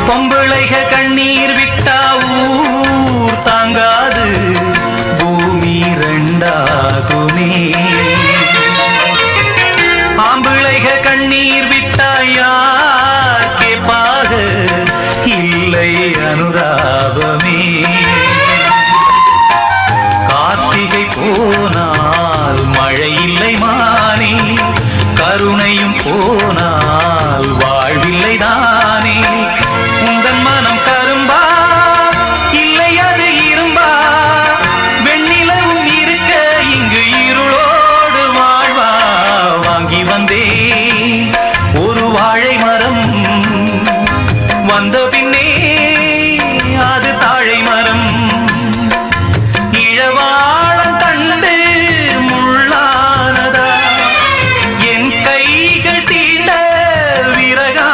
பொம்பளைக கண்ணீர் விட்டா ஊர் தாங்காது பூமி ரெண்டாகுமே. ஆம்பிளைக கண்ணீர் விட்டா யார் கேட்பாக இல்லை அனுராபமே. கார்த்திகை போனால் மழை இல்லை மானே, கருணையும் போனால் வாழ்வில்லை தானே. உந்தன் மனம் கரும்பா இல்லை அது இரும்பா, வெண்ணிலவும் இருக்க இங்கு இருளோடு வாழ்வா. வாங்கி வந்தே ஒரு வாழை மரம், வந்த பின்னே